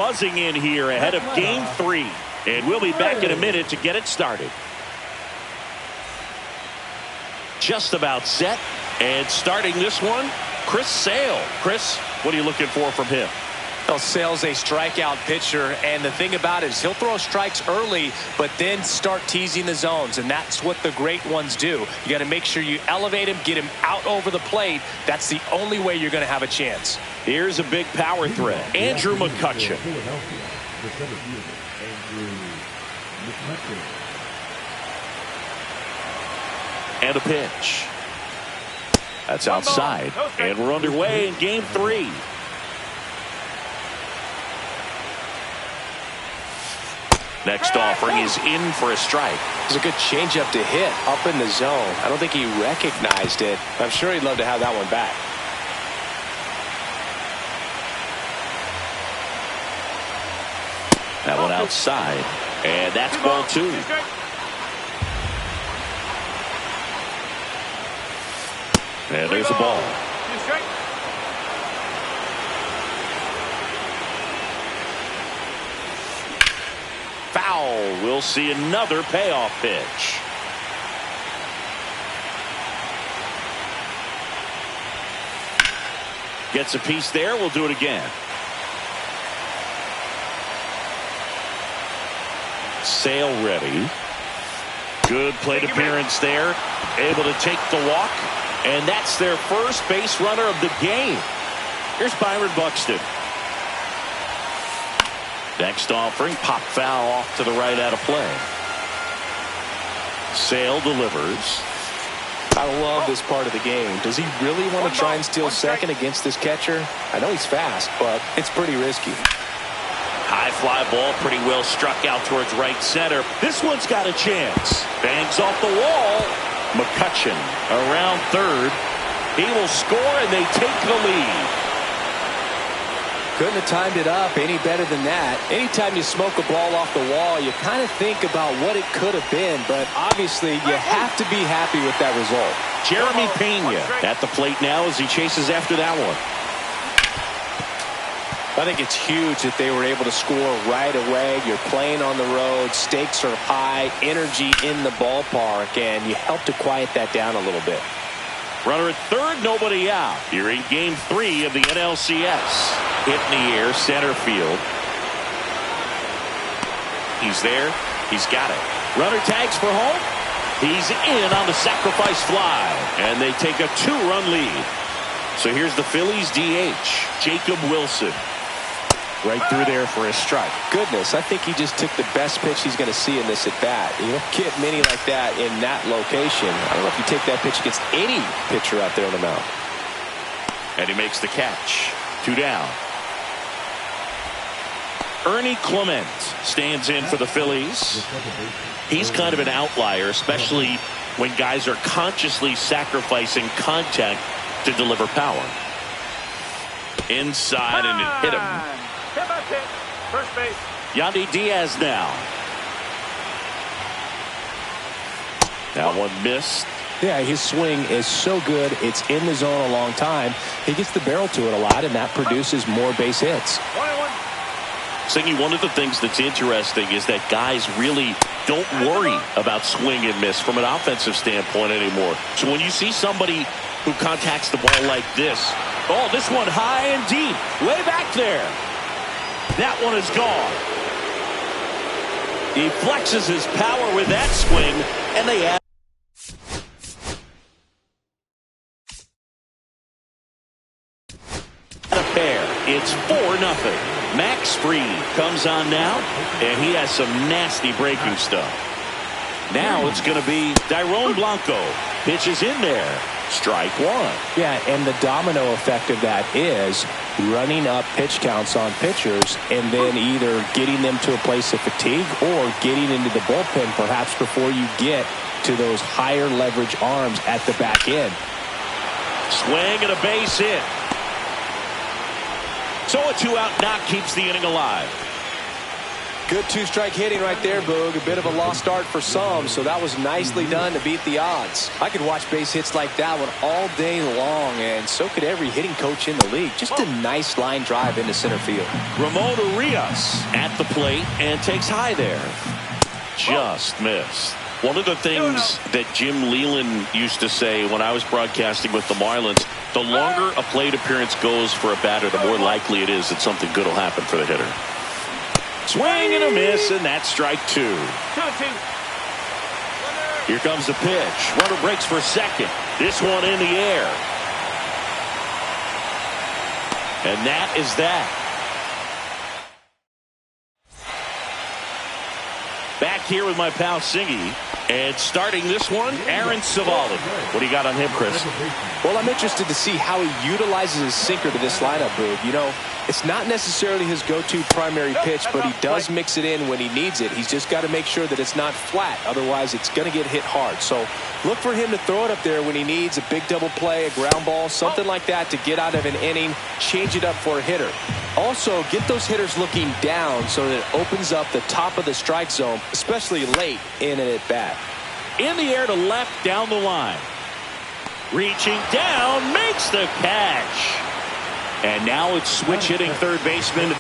Buzzing in here ahead of Game 3. And we'll be back in a minute to get it started. Just about set. And starting this one, Chris Sale. Chris, what are you looking for from him? Well, Sale's a strikeout pitcher, and the thing about it is he'll throw strikes early, but then start teasing the zones, and that's what the great ones do. You got to make sure you elevate him, get him out over the plate. That's the only way you're going to have a chance. Here's a big power threat. Andrew McCutcheon. And a pitch. That's outside. And we're underway in Game 3. Next offering is in for a strike. It's a good changeup to hit up in the zone. I don't think he recognized it. I'm sure he'd love to have that one back. That one outside. And that's ball 2. And there's a ball. Foul. We'll see another payoff pitch. Gets a piece there. We'll do it again. Sale ready. Good plate appearance there. Able to take the walk. And that's their first base runner of the game. Here's Byron Buxton. Next offering, pop foul off to the right out of play. Sale delivers. I love this part of the game. Does he really want to try and steal second against this catcher? I know he's fast, but it's pretty risky. High fly ball, pretty well struck out towards right center. This one's got a chance. Bangs off the wall. McCutcheon around third. He will score, and they take the lead. Couldn't have timed it up any better than that. Anytime you smoke a ball off the wall, you kind of think about what it could have been, but obviously you have to be happy with that result. Jeremy Pena at the plate now as he chases after that one. I think it's huge that they were able to score right away. You're playing on the road, stakes are high, energy in the ballpark, and you help to quiet that down a little bit. Runner at third, nobody out. Here in Game 3 of the NLCS. Hit in the air, center field. He's there. He's got it. Runner tags for home. He's in on the sacrifice fly. And they take a 2-run lead. So here's the Phillies DH, Jacob Wilson. Right through there for a strike. Goodness, I think he just took the best pitch he's going to see in this at bat. You don't get many like that in that location. I don't know if you take that pitch against any pitcher out there on the mound. And he makes the catch. 2 down. Ernie Clement stands in for the Phillies. He's kind of an outlier, especially when guys are consciously sacrificing contact to deliver power. Inside, and it hit him. First base. Yandy Diaz now. That one missed. Yeah, his swing is so good. It's in the zone a long time. He gets the barrel to it a lot, and that produces more base hits. 1-1. Singy, one of the things that's interesting is that guys really don't worry about swing and miss from an offensive standpoint anymore. So when you see somebody who contacts the ball like this, oh, this one high and deep, way back there. That one is gone. He flexes his power with that swing, and they add a pair. It's 4-0. Max Fried comes on now, and he has some nasty breaking stuff. Now it's going to be Dairon Blanco. Pitches in there. Strike 1. Yeah, and the domino effect of that is running up pitch counts on pitchers and then either getting them to a place of fatigue or getting into the bullpen perhaps before you get to those higher leverage arms at the back end. Swing and a base hit. So a 2-out knock keeps the inning alive. Good two-strike hitting right there, Boog. A bit of a lost start for some, so that was nicely done to beat the odds. I could watch base hits like that one all day long, and so could every hitting coach in the league. Just a nice line drive into center field. Ramon Urias at the plate and takes high there. Just missed. One of the things that Jim Leland used to say when I was broadcasting with the Marlins, the longer a plate appearance goes for a batter, the more likely it is that something good will happen for the hitter. Swing and a miss, and that's strike 2. 2-2. Here comes the pitch. Runner breaks for second. This one in the air. And that is that. Back here with my pal Singy. And starting this one, Aaron Savali. What do you got on him, Chris? Well, I'm interested to see how he utilizes his sinker to this lineup, Boog. You know, it's not necessarily his go-to primary pitch, but he does mix it in when he needs it. He's just got to make sure that it's not flat. Otherwise, it's going to get hit hard. So look for him to throw it up there when he needs a big double play, a ground ball, something like that to get out of an inning, change it up for a hitter. Also, get those hitters looking down so that it opens up the top of the strike zone, especially late in an at-bat. In the air to left down the line. Reaching down, makes the catch. And now it's switch hitting third baseman.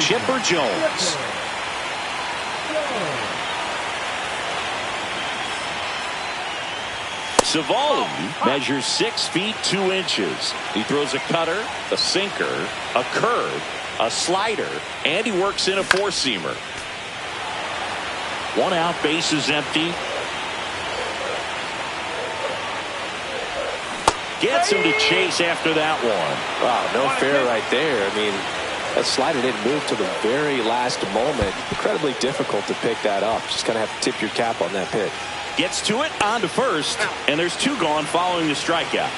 Chipper Jones. Savali measures 6 feet 2 inches. He throws a cutter, a sinker, a curve, a slider, and he works in a four-seamer. 1 out, bases empty. Gets him to chase after that one. Wow, no fair right there. I mean, that slider didn't move to the very last moment. Incredibly difficult to pick that up. Just kind of have to tip your cap on that pitch. Gets to it, on to first, and there's 2 gone following the strikeout.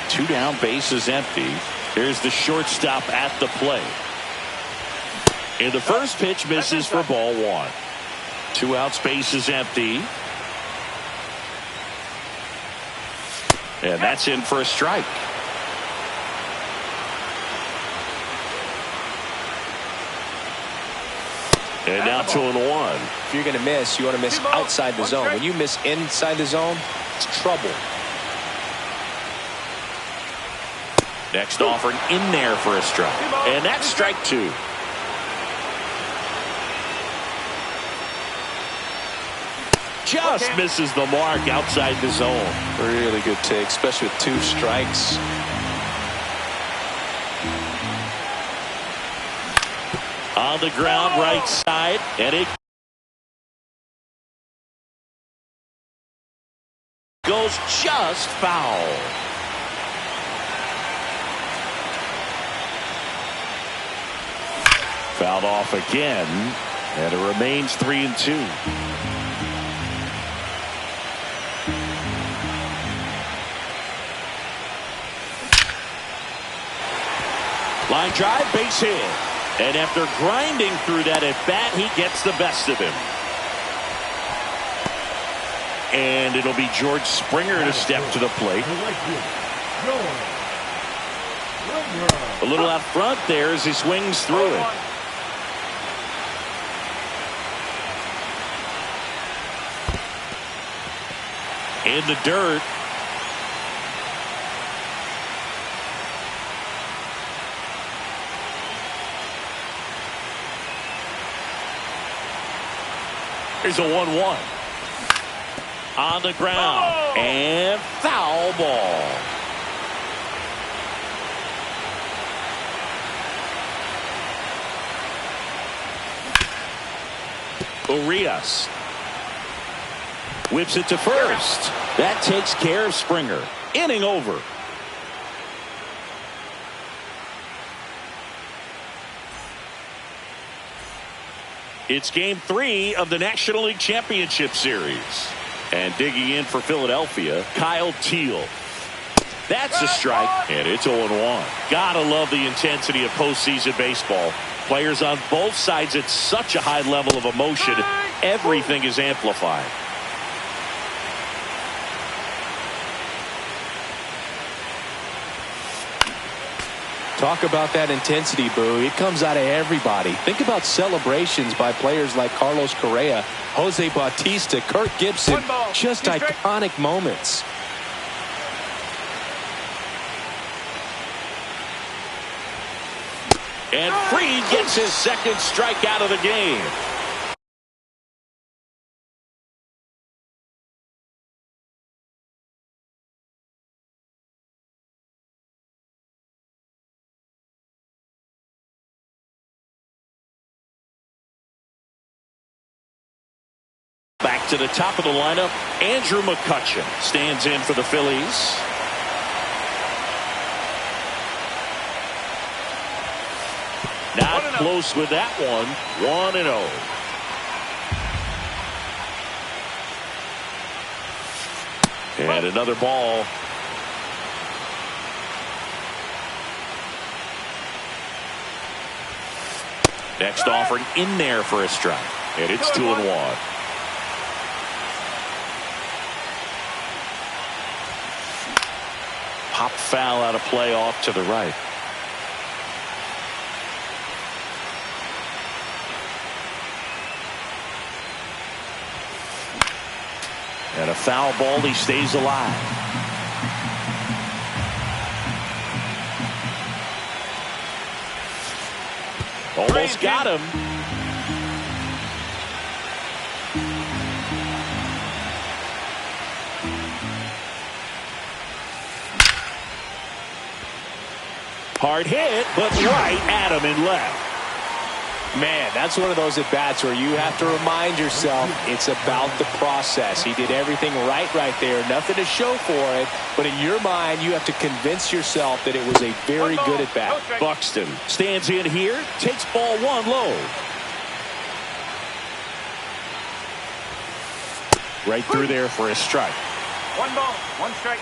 2 down, bases empty. Here's the shortstop at the plate. And the first pitch misses for ball 1. 2 outs, bases empty. And that's in for a strike. And now 2-1. If you're going to miss, you want to miss outside the zone. When you miss inside the zone, it's trouble. Next offering in there for a strike. And that's strike 2. Just misses the mark outside the zone. Really good take, especially with 2 strikes. On the ground, right side, and it goes just foul. Fouled off again, and it remains 3-2. Line drive, base hit. And after grinding through that at bat, he gets the best of him. And it'll be George Springer to step to the plate. A little out front there as he swings through it. In the dirt. Here's a 1-1. On the ground. And foul ball. Urias whips it to first. That takes care of Springer. Inning over. It's game 3 of the National League Championship Series. And digging in for Philadelphia, Kyle Teal. That's a strike, and it's 0-1. Gotta love the intensity of postseason baseball. Players on both sides at such a high level of emotion. Everything is amplified. Talk about that intensity, Boo. It comes out of everybody. Think about celebrations by players like Carlos Correa, Jose Bautista, Kirk Gibson. Just iconic moments. And Fried gets his second strikeout of the game. Back to the top of the lineup, Andrew McCutchen stands in for the Phillies. Not close with that one. 1-0. And another ball. Next offering in there for a strike. And it's 2-1. Pop foul out of play off to the right. And a foul ball, he stays alive. Almost got him. Hard hit, but right at him and left. Man, that's one of those at-bats where you have to remind yourself it's about the process. He did everything right there. Nothing to show for it. But in your mind, you have to convince yourself that it was a very good at-bat. Buxton stands in here, takes ball one low. Right through there for a strike. 1 ball, 1 strike.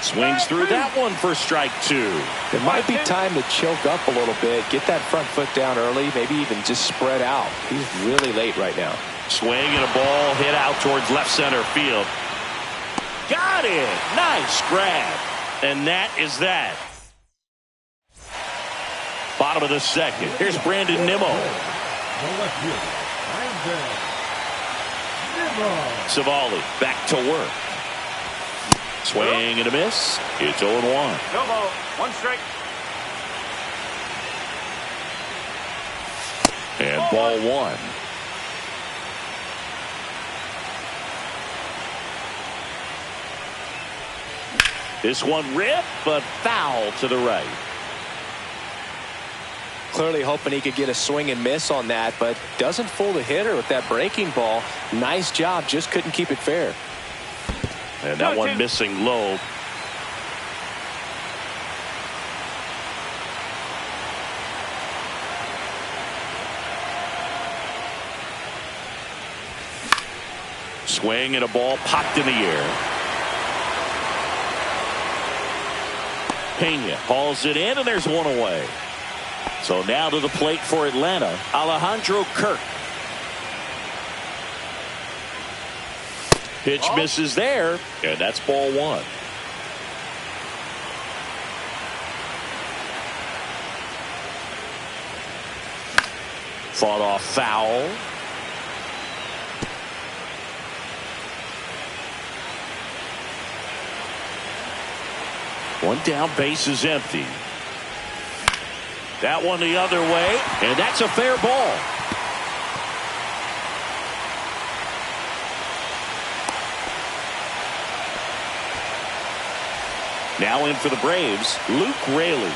Swings through that one for strike 2. It might be time to choke up a little bit, get that front foot down early, maybe even just spread out. He's really late right now. Swing and a ball hit out towards left center field. Got it. Nice grab. And that is that. Bottom of the second. Here's Brandon Nimmo. Savali back to work. Swing and a miss. It's 0-1. No ball, 1 strike. And ball 1. This one ripped, but foul to the right. Clearly hoping he could get a swing and miss on that, but doesn't fool the hitter with that breaking ball. Nice job, just couldn't keep it fair. And that one missing low. Swing and a ball popped in the air. Pena hauls it in, and there's one away. So now to the plate for Atlanta, Alejandro Kirk. Pitch misses there, and that's ball 1. Fought off foul. One down, base is empty. That one the other way, and that's a fair ball. Now in for the Braves, Luke Raley.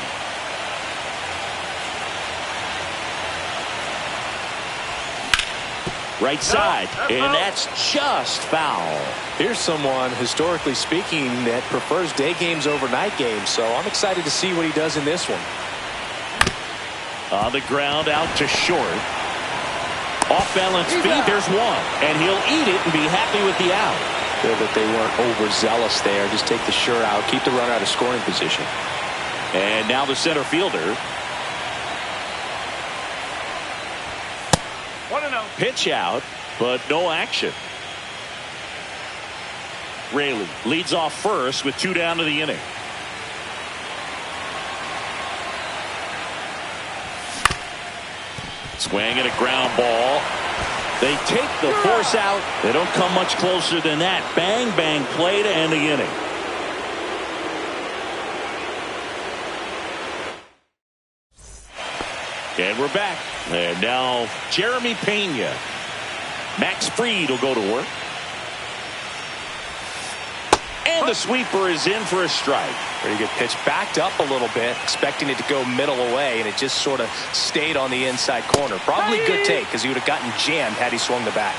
Right side, and that's just foul. Here's someone, historically speaking, that prefers day games over night games, so I'm excited to see what he does in this one. On the ground, out to short. Off balance feed, there's one, and he'll eat it and be happy with the out. Good that they weren't overzealous there. Just take the sure out, keep the runner out of scoring position. And now the center fielder. 1-0. Pitch out, but no action. Raley leads off first with 2 down to the inning. Swing and a ground ball. They take the force out. They don't come much closer than that. Bang, bang play to end the inning. And we're back. And now Jeremy Pena. Max Fried will go to work. And the sweeper is in for a strike. Pretty good pitch. Backed up a little bit, expecting it to go middle away, and it just sort of stayed on the inside corner. Probably a good take, because he would have gotten jammed had he swung the bat.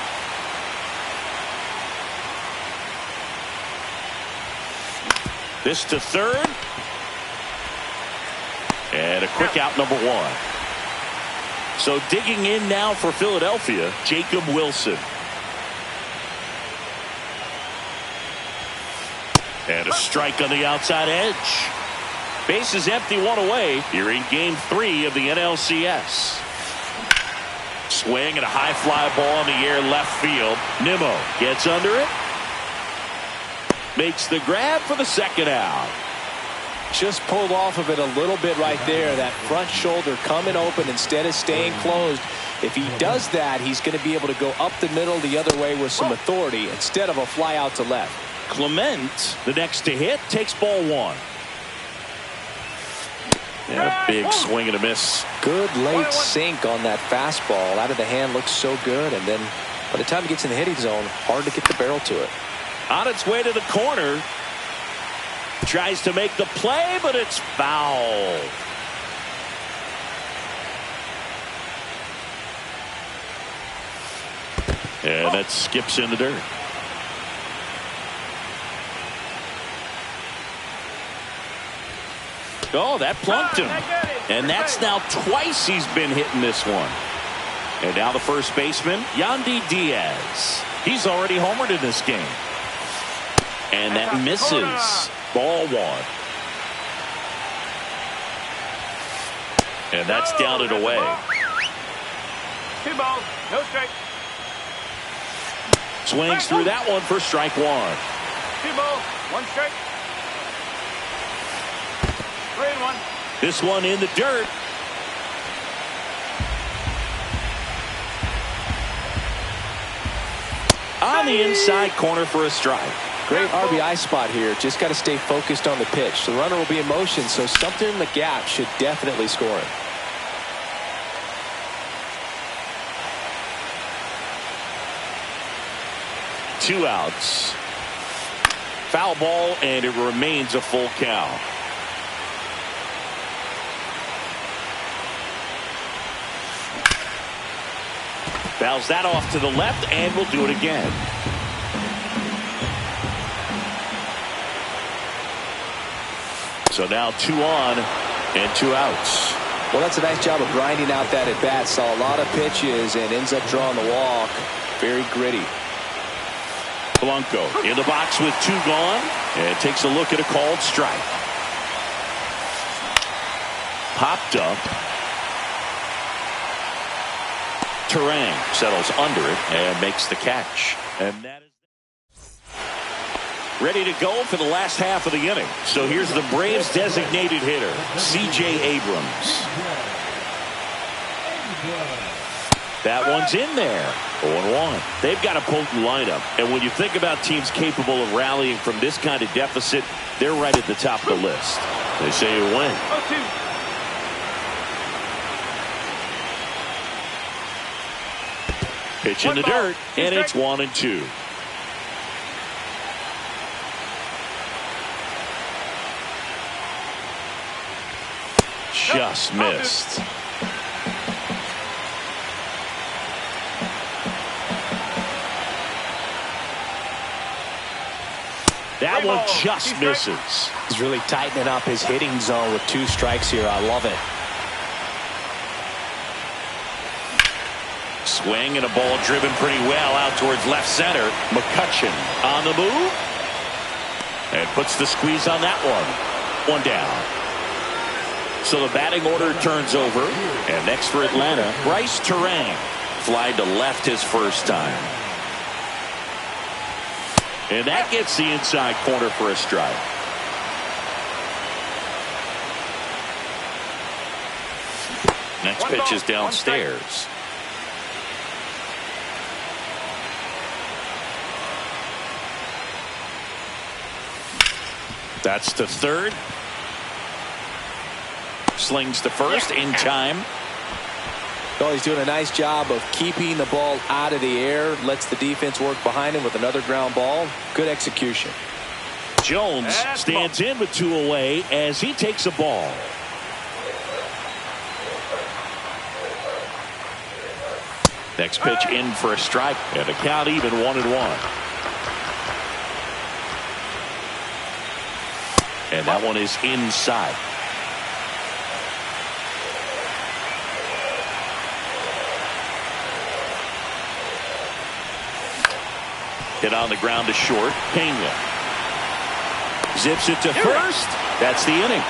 This to third. And a quick out, number 1. So digging in now for Philadelphia, Jacob Wilson. And a strike on the outside edge. Base is empty, 1 away. Here in game 3 of the NLCS. Swing and a high fly ball in the air left field. Nimmo gets under it. Makes the grab for the second out. Just pulled off of it a little bit right there. That front shoulder coming open instead of staying closed. If he does that, he's going to be able to go up the middle the other way with some authority instead of a fly out to left. Clement, the next to hit, takes ball 1. And a big swing and a miss. Good late sink on that fastball. Out of the hand looks so good, and then by the time it gets in the hitting zone, hard to get the barrel to it. On its way to the corner. Tries to make the play, but it's foul. And that skips in the dirt. Oh, that plunked him. And that's now twice he's been hitting this one. And now the first baseman, Yandy Diaz. He's already homered in this game. And that misses. Ball 1. And that's down and away. 2 balls, no strike. Swings through that one for strike 1. 2 balls, 1 strike. 3-1. This one in the dirt. On the inside corner for a strike. Great RBI spot here. Just got to stay focused on the pitch. The runner will be in motion, so something in the gap should definitely score it. Two outs. Foul ball, and it remains a full count. Fouls that off to the left, and we'll do it again. So now 2 on and 2 outs. Well, that's a nice job of grinding out that at bat. Saw a lot of pitches and ends up drawing the walk. Very gritty. Blanco in the box with 2 gone, and takes a look at a called strike. Popped up. Terang settles under it and makes the catch. And that is ready to go for the last half of the inning. So here's the Braves designated hitter, C.J. Abrams. That one's in there. 0-1. They've got a potent lineup. And when you think about teams capable of rallying from this kind of deficit, they're right at the top of the list. They say you win. 0-2. Pitch in the dirt, and it's 1-2. Just missed. That one just misses. He's really tightening up his hitting zone with 2 strikes here. I love it. Swing and a ball driven pretty well out towards left center. McCutchen on the move. And puts the squeeze on that one. 1 down. So the batting order turns over. And next for Atlanta, Bryce Terang. Flied to left his first time. And that gets the inside corner for a strike. Next pitch is downstairs. That's to third. Slings to first in time. Oh, he's doing a nice job of keeping the ball out of the air. Lets the defense work behind him with another ground ball. Good execution. Jones stands in with 2 away as he takes a ball. Next pitch in for a strike, and the count even 1-1. And that one is inside. Hit on the ground to short. Pena zips it to first. That's the inning.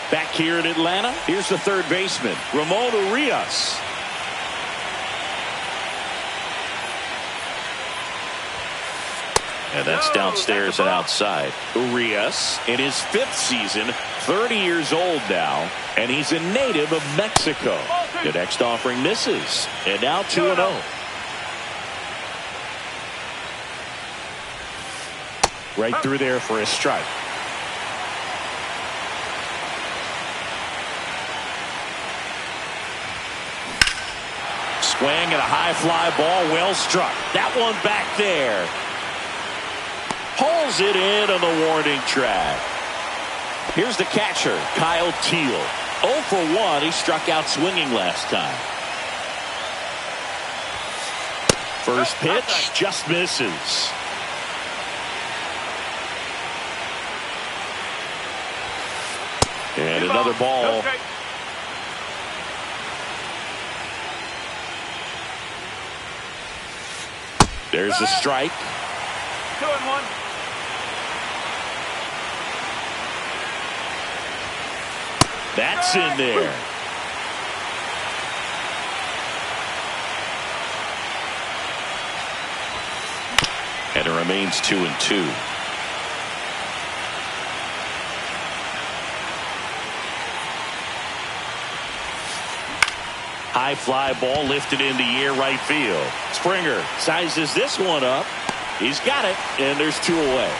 Back here in Atlanta, here's the third baseman, Ramon Urias. And that's downstairs and outside. Urias in his 5th season, 30 years old now, and he's a native of Mexico. The next offering misses, and now 2-0. Right through there for a strike. Swing and a high fly ball, well struck. That one back there. Pulls it in on the warning track. Here's the catcher, Kyle Teal. 0 for 1. He struck out swinging last time. First pitch just misses. And another ball. There's a strike. 2-1. That's in there. And it remains 2-2. High fly ball lifted in the air, right field. Springer sizes this one up. He's got it, and there's 2 away.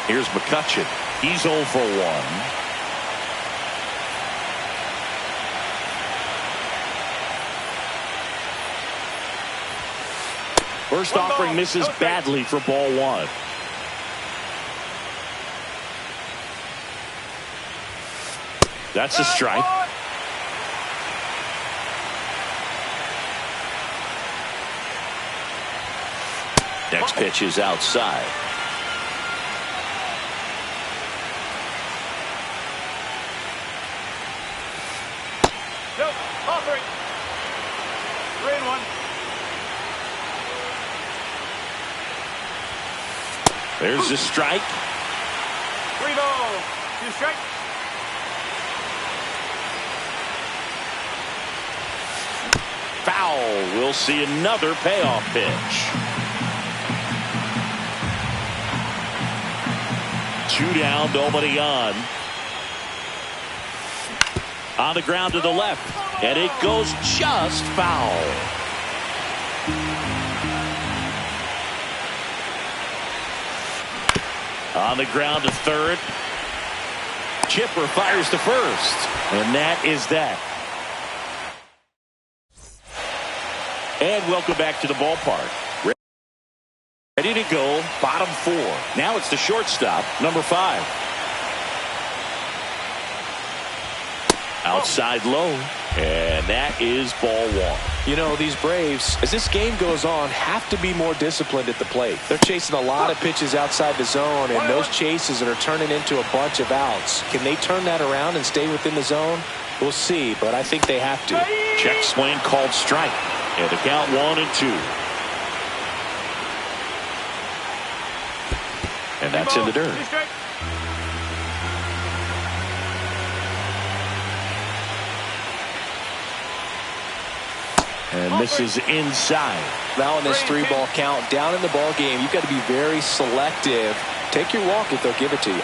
Here's McCutchen. He's 0 for 1. First offering misses badly for ball 1. That's a strike. Next pitch is outside. Nope. All 3. 3-1. There's a strike. 3 balls. 2 strikes. Foul. We'll see another payoff pitch. 2 down, nobody on. On the ground to the left, and it goes just foul. On the ground to third. Chipper fires to first, and that is that. And welcome back to the ballpark. Ready to go, bottom 4. Now it's the shortstop, number 5. Outside low, and that is ball 1. You know, these Braves, as this game goes on, have to be more disciplined at the plate. They're chasing a lot of pitches outside the zone, and those chases are turning into a bunch of outs. Can they turn that around and stay within the zone? We'll see, but I think they have to. Check swing called strike, and the count 1-2. And that's in the dirt. And misses inside. Now in this 3-ball count, down in the ball game, you've got to be very selective. Take your walk if they'll give it to you.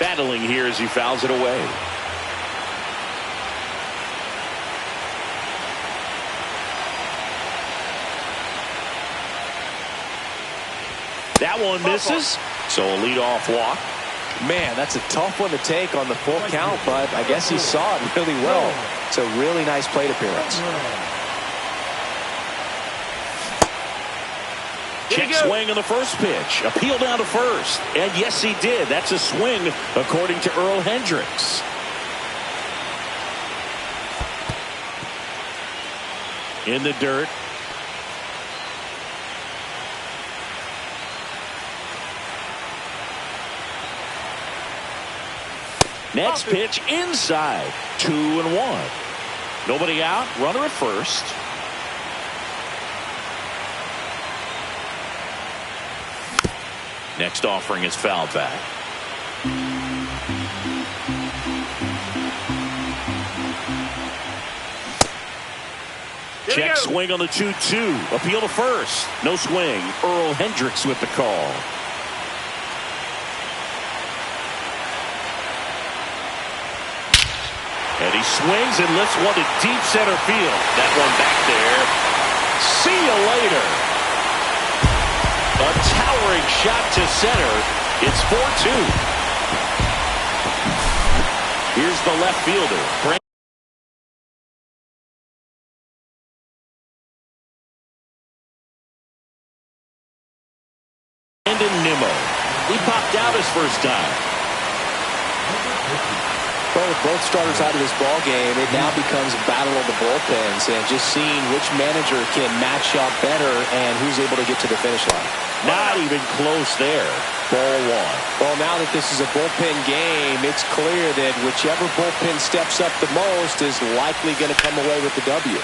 Battling here as he fouls it away. That one misses. So a leadoff walk. Man, that's a tough one to take on the full count, but I guess he saw it really well. It's a really nice plate appearance. Check swing on the first pitch. Appeal down to first. And yes, he did. That's a swing, according to Earl Hendricks. In the dirt. Next pitch inside. 2-1. Nobody out. Runner at first. Next offering is fouled back. Check swing on the 2-2. Appeal to first. No swing. Earl Hendricks with the call. And he swings and lifts one to deep center field. That one back there. See you later. A towering shot to center. It's 4-2. Here's the left fielder. Brandon Nimmo. He popped out his first time. Well, with both starters out of this ball game, it now becomes a battle of the bullpens and just seeing which manager can match up better and who's able to get to the finish line. Not even close there. Ball one. Well, now that this is a bullpen game, it's clear that whichever bullpen steps up the most is likely going to come away with the W.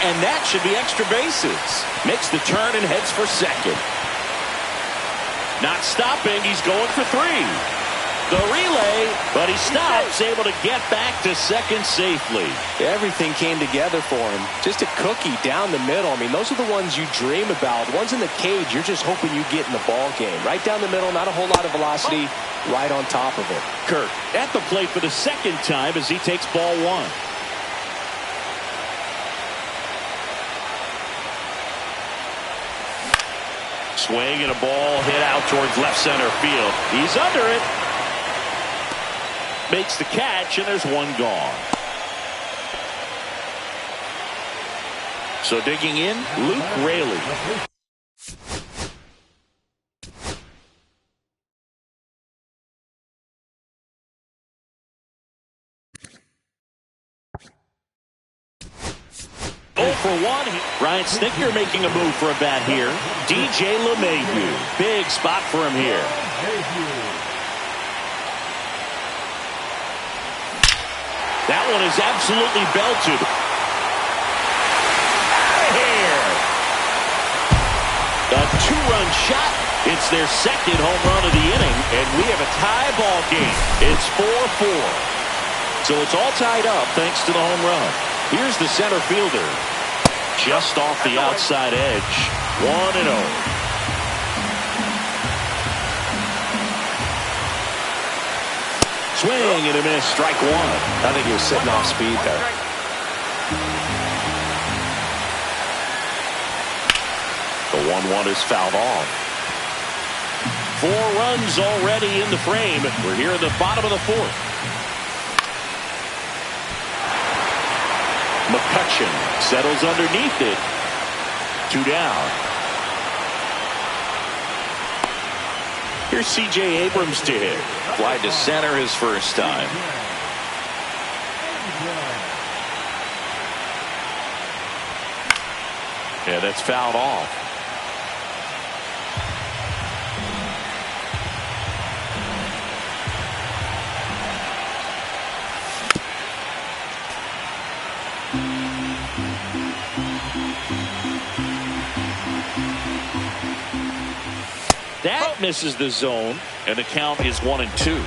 And that should be extra bases. Makes the turn and heads for second. Not stopping. He's going for 3. The relay, but he stops, able to get back to second safely. Everything came together for him. Just a cookie down the middle. I mean, those are the ones you dream about. The ones in the cage, you're just hoping you get in the ball game. Right down the middle, not a whole lot of velocity, right on top of it. Kirk at the plate for the second time as he takes ball one. Swing and a ball hit out towards left center field. He's under it. Makes the catch, and there's one gone. So digging in, Luke Raley. For one, Ryan Snitker making a move for a bat here. DJ LeMahieu. Big spot for him here. That one is absolutely belted. Out of here. A 2-run shot. It's their second home run of the inning, and we have a tie ball game. It's 4-4. So it's all tied up thanks to the home run. Here's the center fielder. Just off the outside edge. 1-0. Swing and a miss. Strike one. I think he was sitting off speed there. The 1-1 is fouled off. 4 runs already in the frame. We're here at the bottom of the 4th. McCutchen settles underneath it. 2 down. Here's C.J. Abrams to hit. Fly to center his first time. Yeah, that's fouled off. That misses the zone, and the count is 1-2.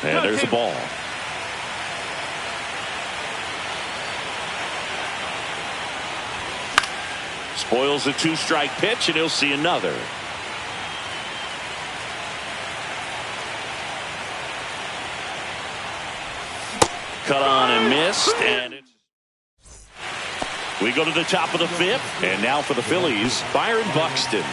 And there's the ball. Spoils the 2-strike pitch, and he'll see another. Cut on and missed, and we go to the top of the 5th, and now for the Phillies, Byron Buxton.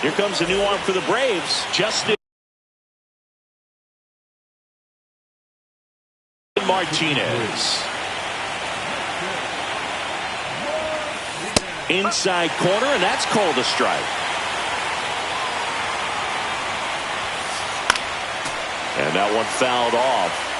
Here comes a new arm for the Braves. Justin Martinez. Inside corner, and that's called a strike. And that one fouled off.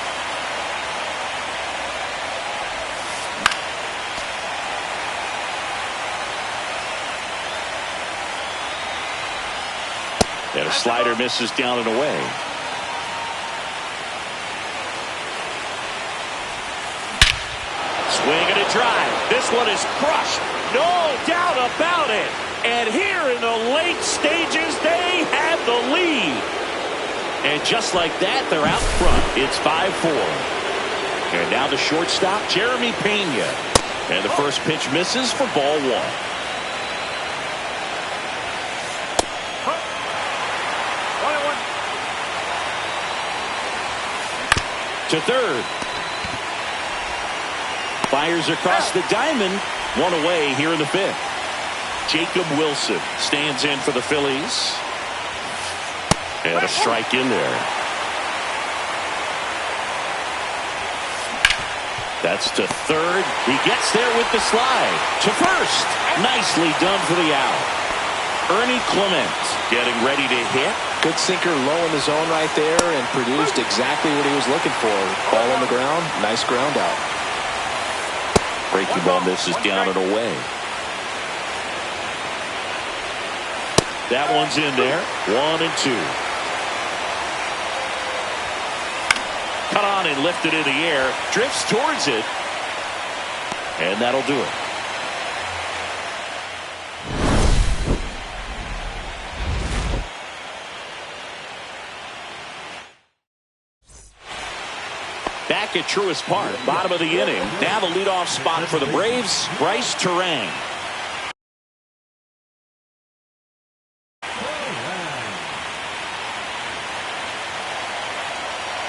And a slider misses down and away. Swing and a drive. This one is crushed. No doubt about it. And here in the late stages, they have the lead. And just like that, they're out front. It's 5-4. And now the shortstop, Jeremy Pena. And the first pitch misses for ball 1. To third. Fires across the diamond. 1 away here in the 5th. Jacob Wilson stands in for the Phillies. And a strike in there. That's to third. He gets there with the slide. To first. Nicely done for the out. Ernie Clement getting ready to hit. Good sinker low in the zone right there and produced exactly what he was looking for. Ball on the ground. Nice ground out. Breaking ball misses down and away. That one's in there. 1-2. Cut on and lifted in the air. Drifts towards it. And that'll do it. Back at Truist Park, bottom of the inning. Now the leadoff spot for the Braves, Bryce Terang.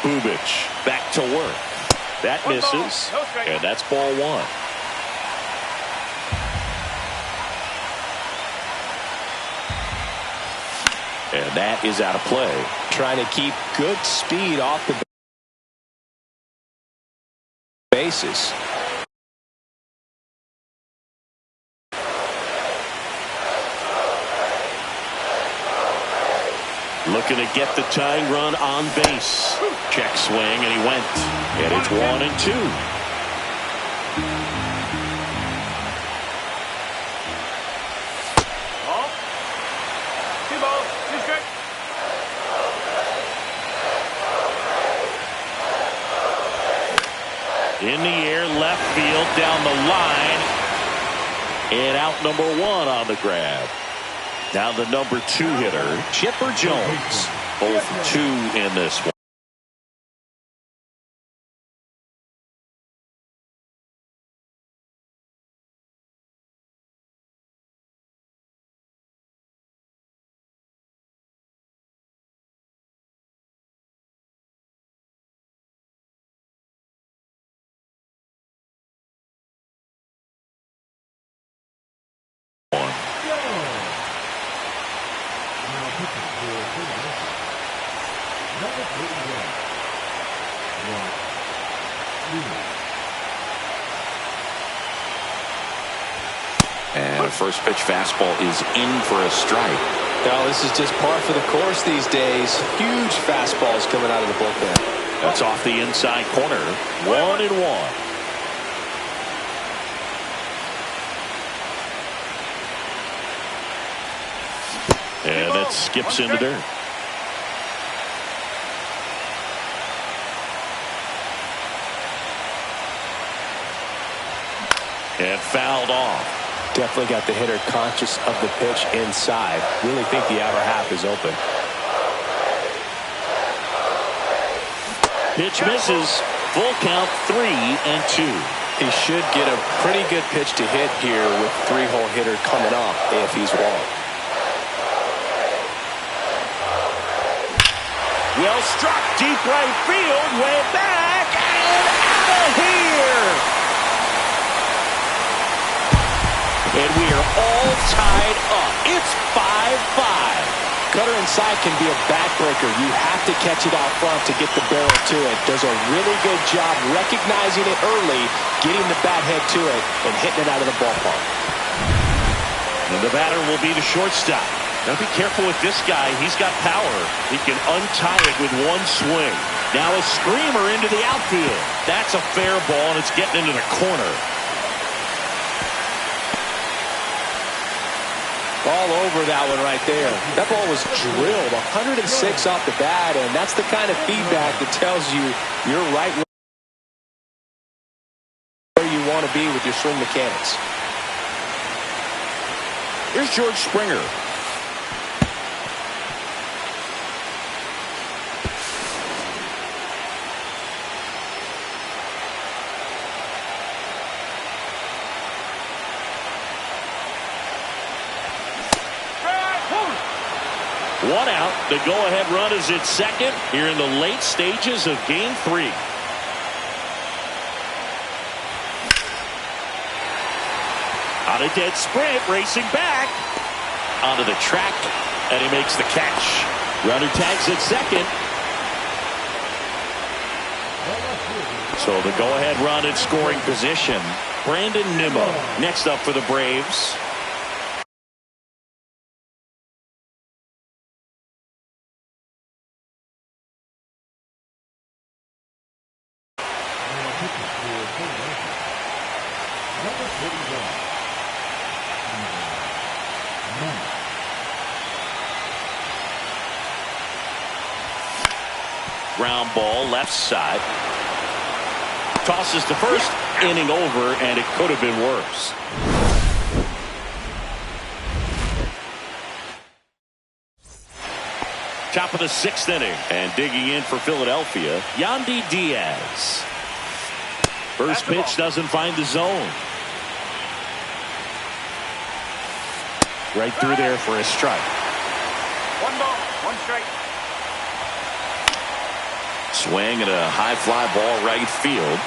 Bubich back to work. That misses, and that's ball 1. And that is out of play. Trying to keep good speed off the bases. Looking to get the tying run on base. Check swing, and he went. And it's 1-2. Ball. 2 balls, 2 strikes. In the air, left field, down the line. And out number 1 on the grab. Now the number 2 hitter, Chipper Jones. Both 2 in this one. And a first pitch fastball is in for a strike. Now, this is just par for the course these days. Huge fastballs coming out of the bullpen. That's off the inside corner. 1-1. And that skips into dirt. And fouled off. Definitely got the hitter conscious of the pitch inside. Really think the outer half is open. Pitch misses. Full count, 3-2. He should get a pretty good pitch to hit here with 3-hole hitter coming off if he's walked. Well struck, deep right field, way back, and out of here! And we are all tied up. It's 5-5. Cutter inside can be a backbreaker. You have to catch it out front to get the barrel to it. Does a really good job recognizing it early, getting the bat head to it, and hitting it out of the ballpark. And the batter will be the shortstop. Now be careful with this guy. He's got power. He can untie it with one swing. Now a screamer into the outfield. That's a fair ball, and it's getting into the corner. All over that one right there. That ball was drilled 106 off the bat, and that's the kind of feedback that tells you you're right where you want to be with your swing mechanics. Here's George Springer. One out. The go-ahead run is at second here in the late stages of Game 3. On a dead sprint, racing back onto the track, and he makes the catch. Runner tags at second. So the go-ahead run in scoring position. Brandon Nimmo next up for the Braves. Ground ball left side. Tosses to first. Inning over, and it could have been worse. Top of the 6th inning, and digging in for Philadelphia, Yandy Diaz. First pitch doesn't find the zone. Right through there for a strike. 1 ball, 1 strike. Swing and a high fly ball right field.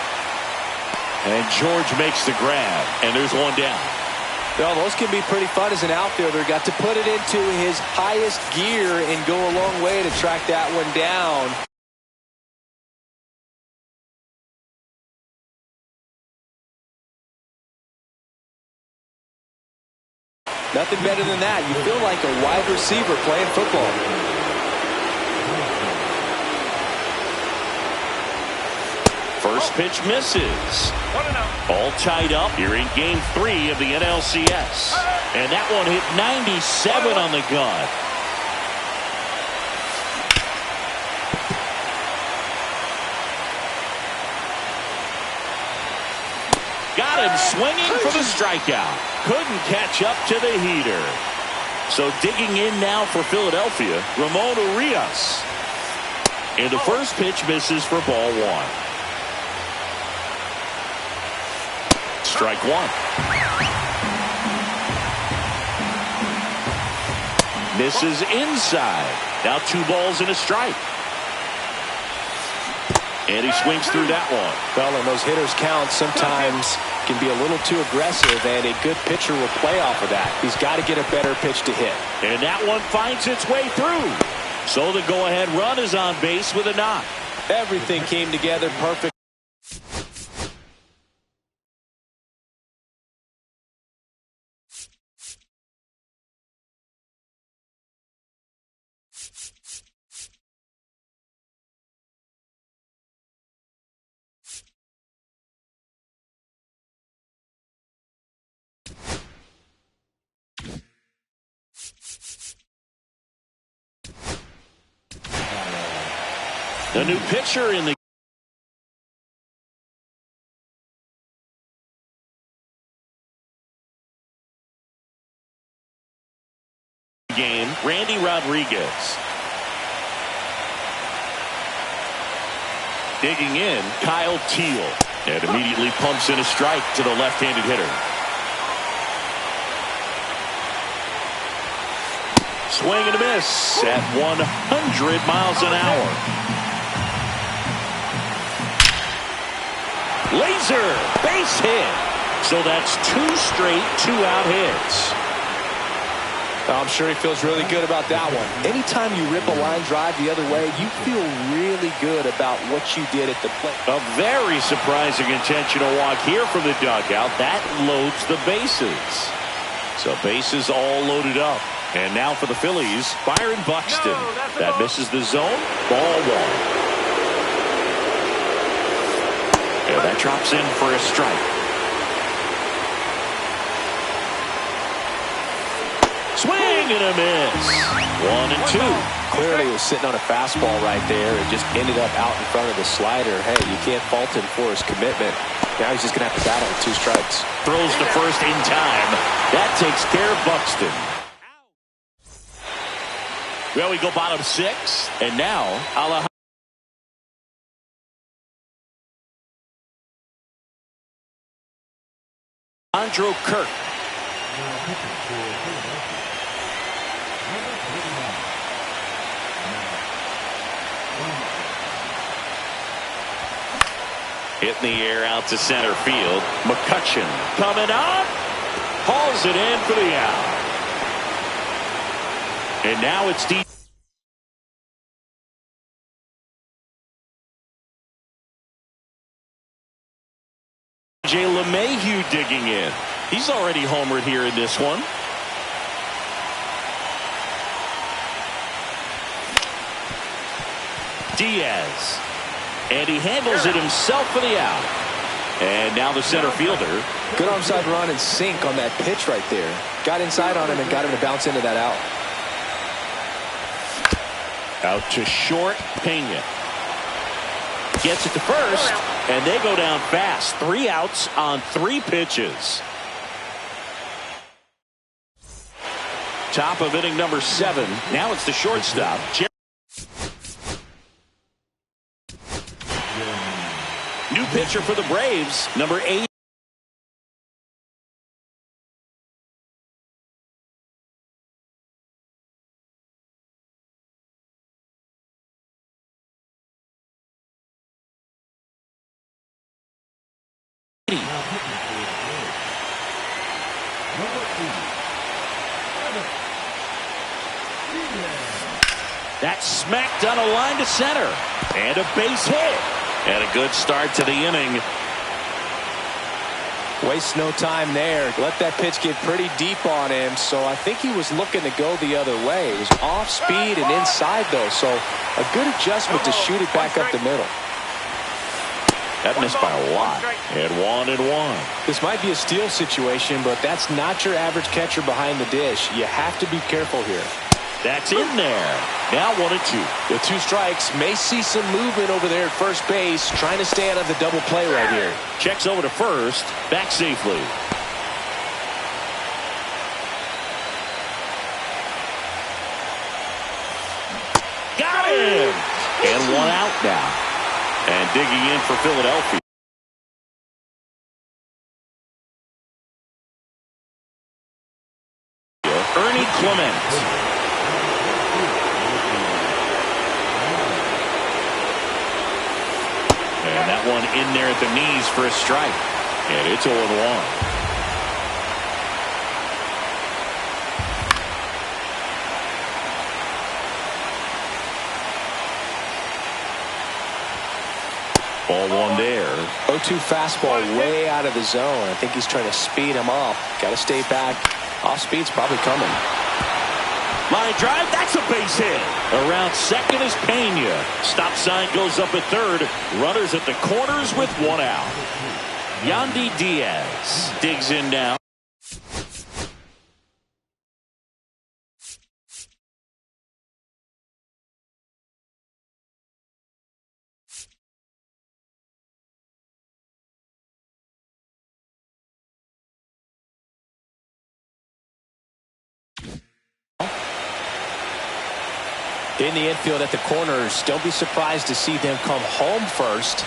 And George makes the grab, and there's one down. Well, those can be pretty fun as an outfielder. Got to put it into his highest gear and go a long way to track that one down. Nothing better than that. You feel like a wide receiver playing football. First pitch misses. 1-0. All tied up here in Game 3 of the NLCS. And that one hit 97 on the gun. Got him swinging for the strikeout. Couldn't catch up to the heater. So digging in now for Philadelphia, Ramon Urias. And the first pitch misses for ball 1. Strike 1. Misses inside. Now 2 balls and a strike. And he swings through that one. Well, and those hitters count sometimes can be a little too aggressive, and a good pitcher will play off of that. He's got to get a better pitch to hit. And that one finds its way through. So the go-ahead run is on base with a knock. Everything came together perfect. The new pitcher in the game, Randy Rodriguez. Digging in, Kyle Teal. And immediately pumps in a strike to the left-handed hitter. Swing and a miss at 100 miles an hour. Laser base hit. So that's 2 straight 2-out hits. I'm sure he feels really good about that one. Anytime you rip a line drive the other way, you feel really good about what you did at the plate. A very surprising intentional walk here from the dugout. That loads the bases. So bases all loaded up. And now for the Phillies, Byron Buxton. That misses the zone. Ball 1. And that drops in for a strike. Swing and a miss. 1 and 2. Clearly he was sitting on a fastball right there and just ended up out in front of the slider. Hey, you can't fault him for his commitment. Now he's just going to have to battle with 2 strikes. Throws to first in time. That takes care of Buxton. Well, we go bottom 6. And now Alejandro Kirk. Hit in the air out to center field. McCutcheon coming up. Hauls it in for the out. And now it's DJ LeMahieu digging in. He's already homered here in this one. Diaz. And he handles it himself for the out. And now the center fielder. Good onside run and sink on that pitch right there. Got inside on him and got him to bounce into that out. Out to short, Pena. Gets it to first, and they go down fast. 3 outs on 3 pitches. Top of inning number 7. Now it's the shortstop. New pitcher for the Braves, number 8. That's smacked on a line to center. And a base hit. And a good start to the inning. Waste no time there. Let that pitch get pretty deep on him. So I think he was looking to go the other way. It was off speed and inside though. So a good adjustment to shoot it back up the middle. That missed by a lot. And 1 and 1. This might be a steal situation, but that's not your average catcher behind the dish. You have to be careful here. That's in there. Now 1 and 2. With 2 strikes, may see some movement over there at first base, trying to stay out of the double play right here. Checks over to first, back safely. Got him! And 1 out now. And digging in for Philadelphia. Ernie Clement. And that one in there at the knees for a strike. And it's 0-1. Ball 1 there. 0-2 fastball way out of the zone. I think he's trying to speed him off. Got to stay back. Off speed's probably coming. Line drive, that's a base hit. Around second is Pena. Stop sign goes up at third. Runners at the corners with 1 out. Yandy Diaz digs in now. In the infield at the corners, don't be surprised to see them come home first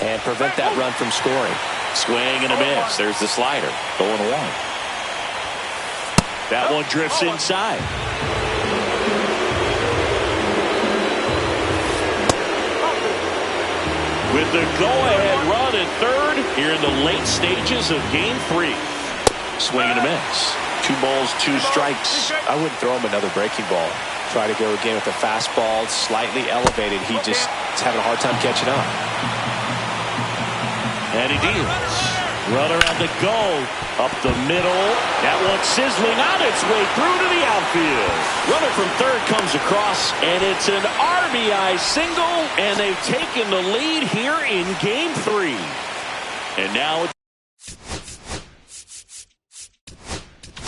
and prevent that run from scoring. Swing and a miss. There's the slider. 0-1. That one drifts inside. With the go-ahead run at third here in the late stages of Game 3. Swing and a miss. 2 balls, 2 strikes. I wouldn't throw him another breaking ball. Try to go again with the fastball slightly elevated. He just is having a hard time catching up. And he deals. Runner on the go. Up the middle. That one sizzling on its way through to the outfield. Runner from third comes across, and it's an RBI single, and they've taken the lead here in Game 3. And now it's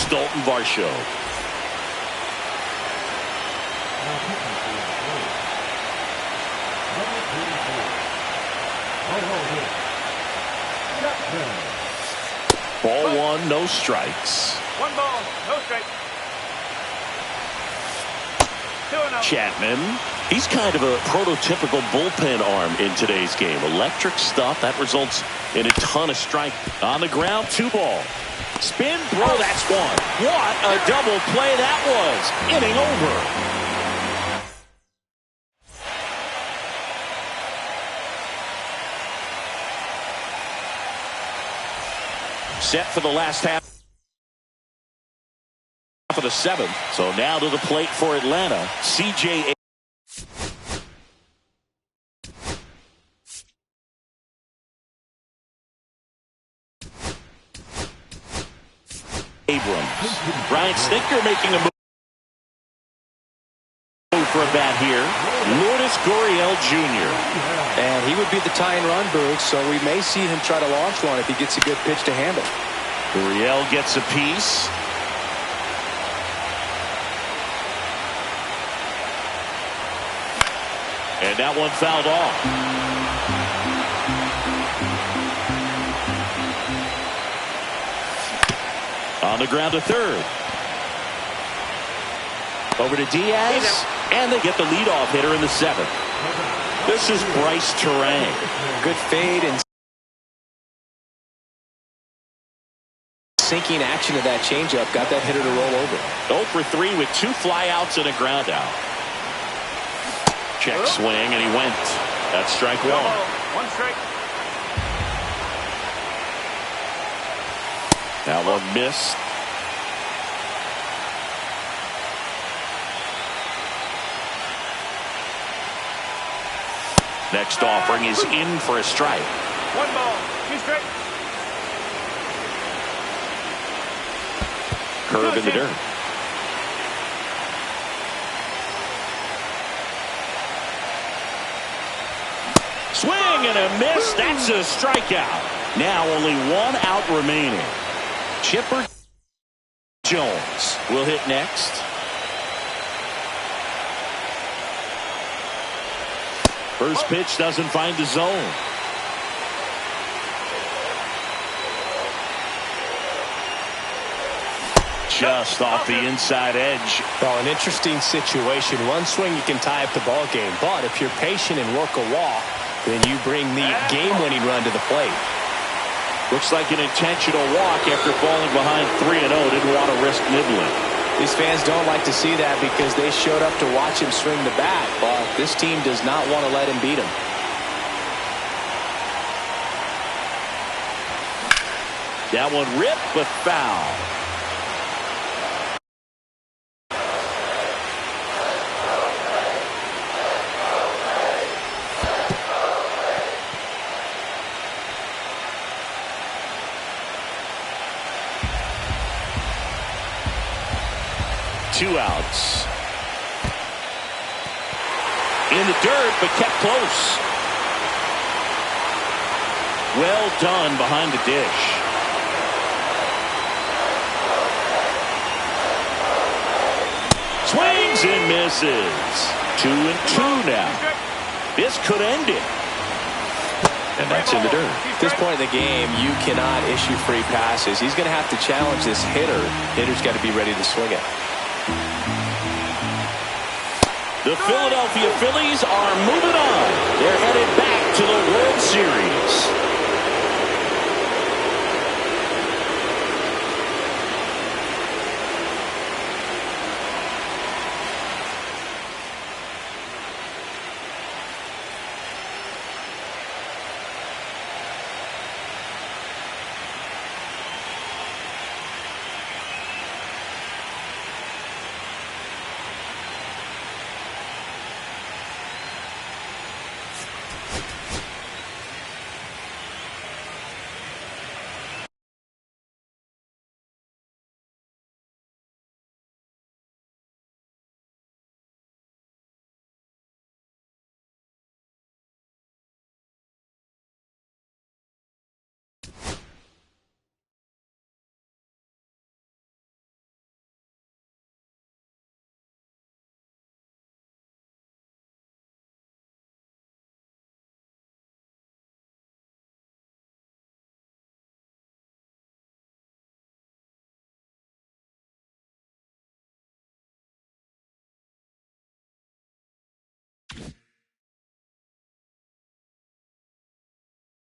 Dalton Varsho. Ball 1, no strikes. 1 ball, no strikes. 2-0. Chapman. He's kind of a prototypical bullpen arm in today's game. Electric stuff that results in a ton of strike. On the ground, 2 ball. Spin, throw, that's 1. What a double play that was. Inning over. Set for the last half of the 7th. So now to the plate for Atlanta. C.J. Abrams. Brian Snitker making a move for a bat here. Lourdes Gurriel Jr. And he would be the tying run, Boog, so we may see him try to launch one if he gets a good pitch to handle. Gurriel gets a piece. And that one fouled off. On the ground to third. Over to Diaz. And they get the leadoff hitter in the 7th. This is Bryce Terang. Good fade and sinking action of that changeup got that hitter to roll over. 0 for 3 with 2 flyouts and a ground out. Check swing and he went. That's strike 1. 1 strike. That one missed. Next offering is in for a strike. 1 ball, 2 strikes. Curve in the dirt. Swing and a miss. That's a strikeout. Now only 1 out remaining. Chipper Jones will hit next. First pitch doesn't find the zone. Just off the inside edge. Well, an interesting situation. One swing you can tie up the ball game, but if you're patient and work a walk, then you bring the game-winning run to the plate. Looks like an intentional walk after falling behind 3-0. Didn't want to risk nibbling. These fans don't like to see that because they showed up to watch him swing the bat, but this team does not want to let him beat him. That one ripped but foul. Two outs. In the dirt, but kept close. Well done behind the dish. Swings and misses. 2-2 now. This could end it. And that's in the dirt. At this point in the game, you cannot issue free passes. He's going to have to challenge this hitter. Hitter's got to be ready to swing it. The Philadelphia Phillies are moving on. They're headed back to the World Series.